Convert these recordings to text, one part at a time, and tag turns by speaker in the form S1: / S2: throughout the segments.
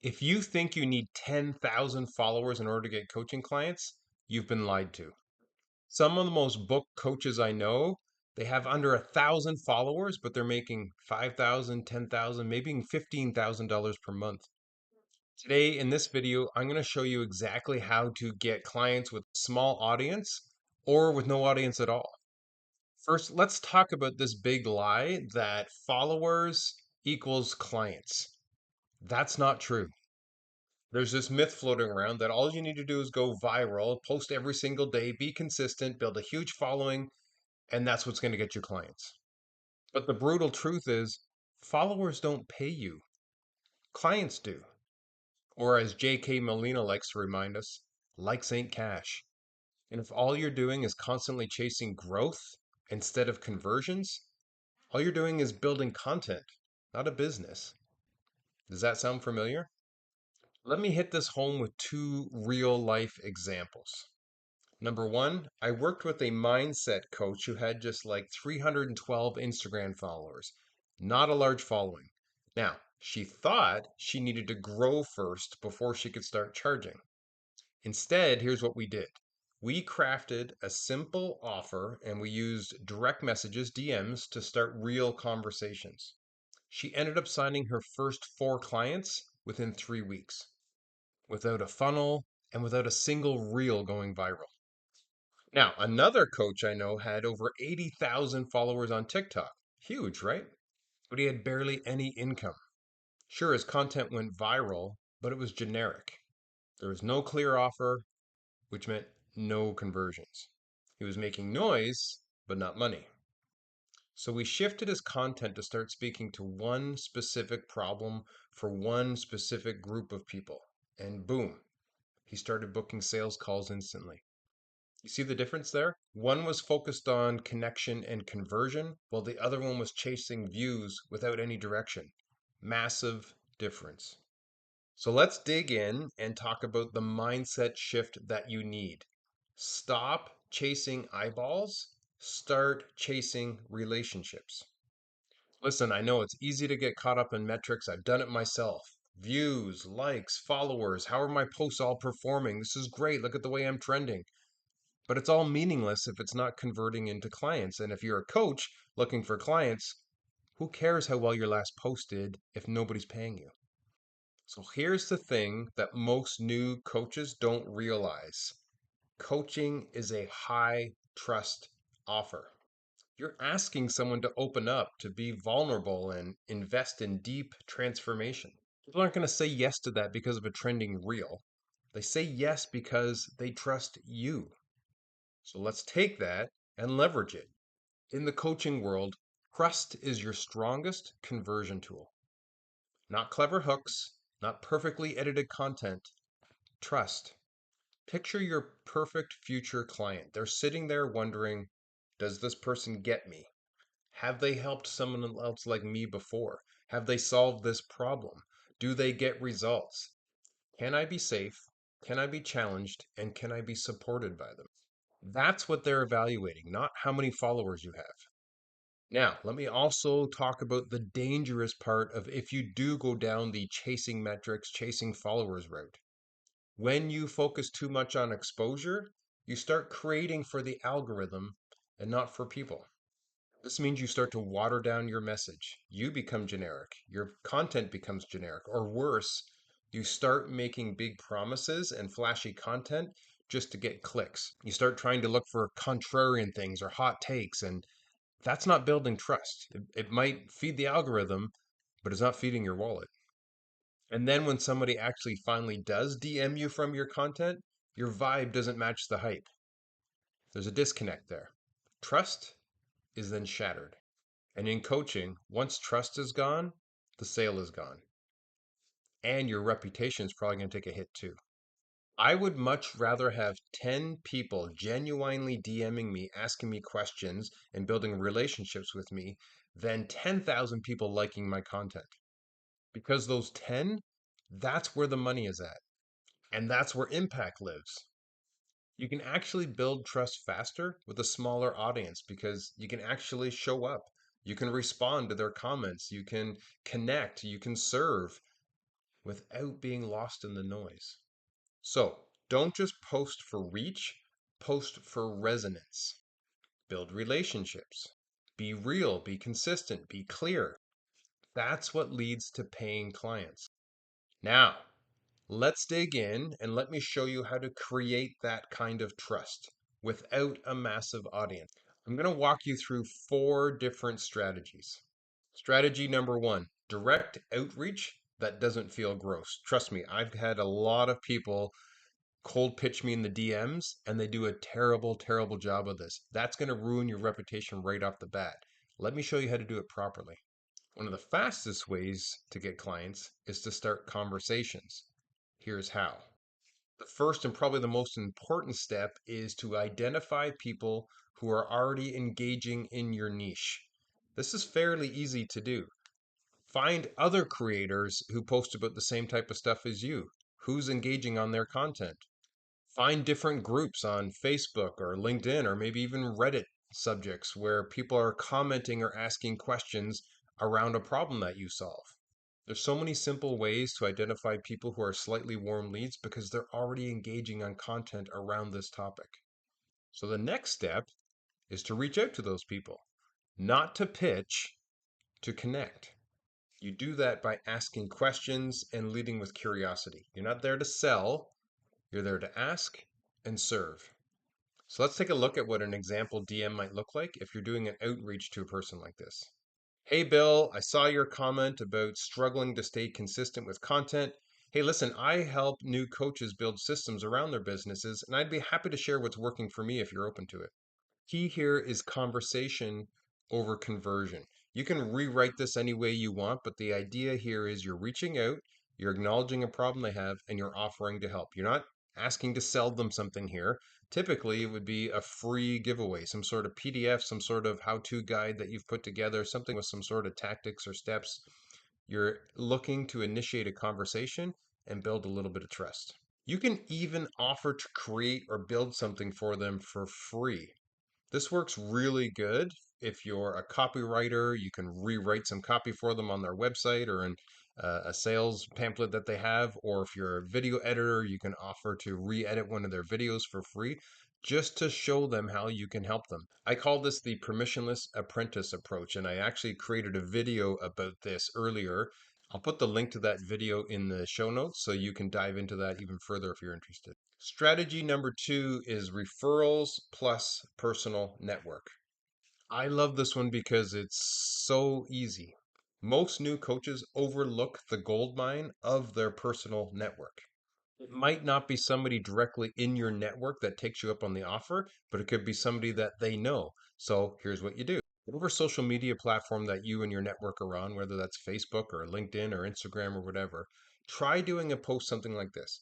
S1: If you think you need 10,000 followers in order to get coaching clients, you've been lied to. Some of the most booked coaches I know, they have under 1,000 followers, but they're making 5,000, 10,000, maybe even $15,000 per month. Today in this video, I'm going to show you exactly how to get clients with a small audience or with no audience at all. First, let's talk about this big lie that followers equals clients. That's not true. There's this myth floating around that all you need to do is go viral, post every single day, be consistent, build a huge following, and that's what's going to get you clients. But the brutal truth is, followers don't pay you, clients do. Or as J.K. Molina likes to remind us, likes ain't cash. And if all you're doing is constantly chasing growth instead of conversions, all you're doing is building content, not a business. Does that sound familiar? Let me hit this home with two real life examples. Number one, I worked with a mindset coach who had just like 312 Instagram followers, not a large following. Now, she thought she needed to grow first before she could start charging. Instead, here's what we did. We crafted a simple offer and we used direct messages, DMs, to start real conversations. She ended up signing her first 4 clients within 3 weeks, without a funnel and without a single reel going viral. Now, another coach I know had over 80,000 followers on TikTok. Huge, right? But he had barely any income. Sure, his content went viral, but it was generic. There was no clear offer, which meant no conversions. He was making noise, but not money. So we shifted his content to start speaking to one specific problem for one specific group of people. And boom, he started booking sales calls instantly. You see the difference there? One was focused on connection and conversion, while the other one was chasing views without any direction. Massive difference. So let's dig in and talk about the mindset shift that you need. Stop chasing eyeballs, start chasing relationships. Listen, I know it's easy to get caught up in metrics. I've done it myself. Views, likes, followers. How are my posts all performing? This is great. Look at the way I'm trending. But it's all meaningless if it's not converting into clients. And if you're a coach looking for clients, who cares how well your last post did if nobody's paying you? So here's the thing that most new coaches don't realize. Coaching is a high trust offer. You're asking someone to open up, to be vulnerable, and invest in deep transformation. People aren't going to say yes to that because of a trending reel. They say yes because they trust you. So let's take that and leverage it. In the coaching world, trust is your strongest conversion tool. Not clever hooks, not perfectly edited content. Trust. Picture your perfect future client. They're sitting there wondering, does this person get me? Have they helped someone else like me before? Have they solved this problem? Do they get results? Can I be safe? Can I be challenged? And can I be supported by them? That's what they're evaluating, not how many followers you have. Now, let me also talk about the dangerous part of if you do go down the chasing metrics, chasing followers route. When you focus too much on exposure, you start creating for the algorithm and not for people. This means you start to water down your message. You become generic. Your content becomes generic. Or worse, you start making big promises and flashy content just to get clicks. You start trying to look for contrarian things or hot takes, and that's not building trust. It might feed the algorithm, but it's not feeding your wallet. And then when somebody actually finally does DM you from your content, your vibe doesn't match the hype. There's a disconnect there. Trust is then shattered. And in coaching, once trust is gone, the sale is gone. And your reputation is probably going to take a hit too. I would much rather have 10 people genuinely DMing me, asking me questions, and building relationships with me than 10,000 people liking my content. Because those 10, that's where the money is at. And that's where impact lives. You can actually build trust faster with a smaller audience because you can actually show up. You can respond to their comments. You can connect. You can serve. without being lost in the noise. So don't just post for reach, post for resonance. Build relationships. Be real, be consistent, be clear. That's what leads to paying clients. Now, let's dig in and let me show you how to create that kind of trust without a massive audience. I'm going to walk you through 4 different strategies. Strategy number 1, direct outreach that doesn't feel gross. Trust me, I've had a lot of people cold pitch me in the DMs and they do a terrible, terrible job of this. That's going to ruin your reputation right off the bat. Let me show you how to do it properly. One of the fastest ways to get clients is to start conversations. Here's how. The first and probably the most important step is to identify people who are already engaging in your niche. This is fairly easy to do. Find other creators who post about the same type of stuff as you. Who's engaging on their content? Find different groups on Facebook or LinkedIn or maybe even Reddit subjects where people are commenting or asking questions around a problem that you solve. There's so many simple ways to identify people who are slightly warm leads because they're already engaging on content around this topic. So the next step is to reach out to those people, not to pitch, to connect. You do that by asking questions and leading with curiosity. You're not there to sell, you're there to ask and serve. So let's take a look at what an example DM might look like if you're doing an outreach to a person like this. Hey, Bill, I saw your comment about struggling to stay consistent with content. Hey, listen, I help new coaches build systems around their businesses, and I'd be happy to share what's working for me if you're open to it. Key here is conversation over conversion. You can rewrite this any way you want, but the idea here is you're reaching out, you're acknowledging a problem they have, and you're offering to help. You're not asking to sell them something here. Typically, it would be a free giveaway, some sort of PDF, some sort of how-to guide that you've put together, something with some sort of tactics or steps. You're looking to initiate a conversation and build a little bit of trust. You can even offer to create or build something for them for free. This works really good if you're a copywriter. You can rewrite some copy for them on their website or in a sales pamphlet that they have. Or if you're a video editor, you can offer to re-edit one of their videos for free just to show them how you can help them. I call this the permissionless apprentice approach, and I actually created a video about this earlier. I'll put the link to that video in the show notes so you can dive into that even further if you're interested. Strategy number 2 is referrals plus personal network. I love this one because it's so easy. Most new coaches overlook the gold mine of their personal network. It might not be somebody directly in your network that takes you up on the offer, but it could be somebody that they know. So here's what you do. Whatever social media platform that you and your network are on, whether that's Facebook or LinkedIn or Instagram or whatever, try doing a post something like this.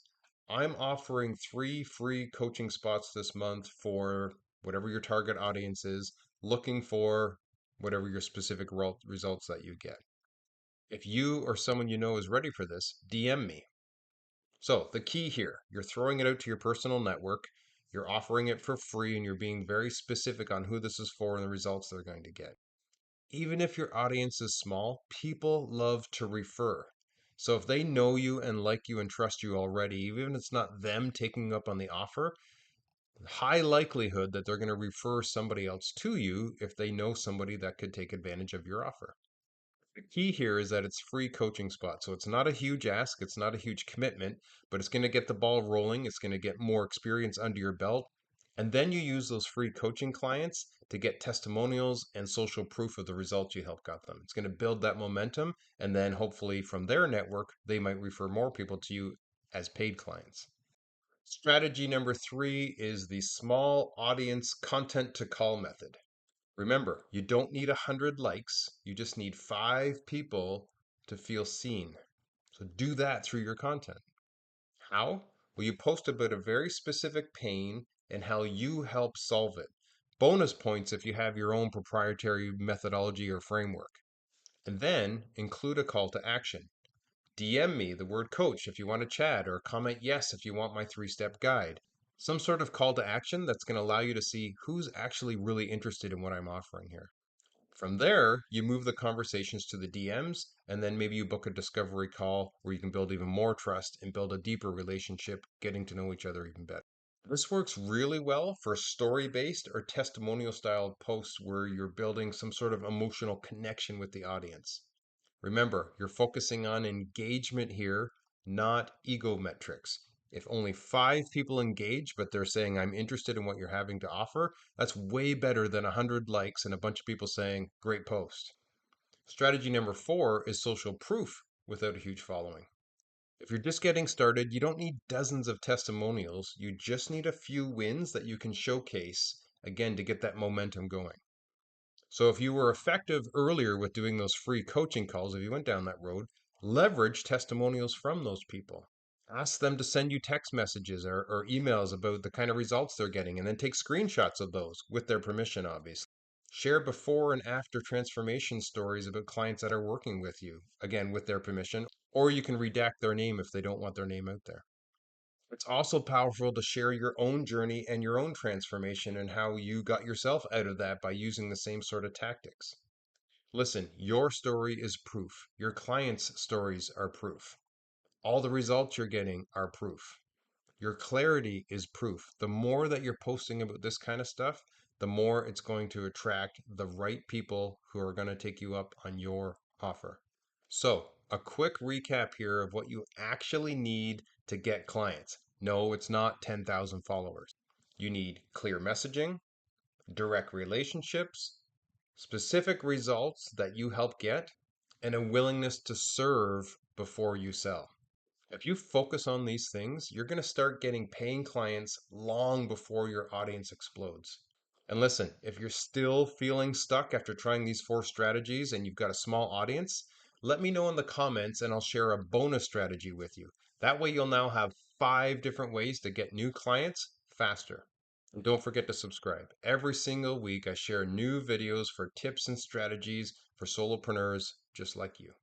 S1: I'm offering 3 free coaching spots this month for whatever your target audience is, looking for whatever your specific results that you get. If you or someone you know is ready for this, DM me. So the key here, you're throwing it out to your personal network, you're offering it for free, and you're being very specific on who this is for and the results they're going to get. Even if your audience is small, people love to refer. So if they know you and like you and trust you already, even if it's not them taking up on the offer, high likelihood that they're going to refer somebody else to you if they know somebody that could take advantage of your offer. The key here is that it's free coaching spot. So it's not a huge ask, it's not a huge commitment, but it's going to get the ball rolling. It's going to get more experience under your belt. And then you use those free coaching clients to get testimonials and social proof of the results you helped got them. It's going to build that momentum. And then hopefully from their network, they might refer more people to you as paid clients. Strategy number 3 is the small audience content to call method. Remember, you don't need 100 likes, you just need 5 people to feel seen. So do that through your content. How? Well, you post about a very specific pain and how you help solve it. Bonus points if you have your own proprietary methodology or framework. And then include a call to action. DM me the word coach if you want to chat, or comment yes if you want my 3-step guide. Some sort of call to action that's going to allow you to see who's actually really interested in what I'm offering here. From there, you move the conversations to the DMs, and then maybe you book a discovery call where you can build even more trust and build a deeper relationship, getting to know each other even better. This works really well for story-based or testimonial style posts where you're building some sort of emotional connection with the audience. Remember, you're focusing on engagement here, not ego metrics. If only 5 people engage, but they're saying, I'm interested in what you're having to offer, that's way better than 100 likes and a bunch of people saying, great post. Strategy number 4 is social proof without a huge following. If you're just getting started, you don't need dozens of testimonials. You just need a few wins that you can showcase, again, to get that momentum going. So if you were effective earlier with doing those free coaching calls, if you went down that road, leverage testimonials from those people. Ask them to send you text messages or emails about the kind of results they're getting, and then take screenshots of those with their permission, obviously. Share before and after transformation stories about clients that are working with you, again, with their permission, or you can redact their name if they don't want their name out there. It's also powerful to share your own journey and your own transformation and how you got yourself out of that by using the same sort of tactics. Listen, your story is proof. Your clients' stories are proof. All the results you're getting are proof. Your clarity is proof. The more that you're posting about this kind of stuff, the more it's going to attract the right people who are going to take you up on your offer. So, a quick recap here of what you actually need to get clients. No, it's not 10,000 followers. You need clear messaging, direct relationships, specific results that you help get, and a willingness to serve before you sell. If you focus on these things, you're going to start getting paying clients long before your audience explodes. And listen, if you're still feeling stuck after trying these 4 strategies and you've got a small audience, let me know in the comments and I'll share a bonus strategy with you. That way you'll now have 5 different ways to get new clients faster. And don't forget to subscribe. Every single week I share new videos for tips and strategies for solopreneurs just like you.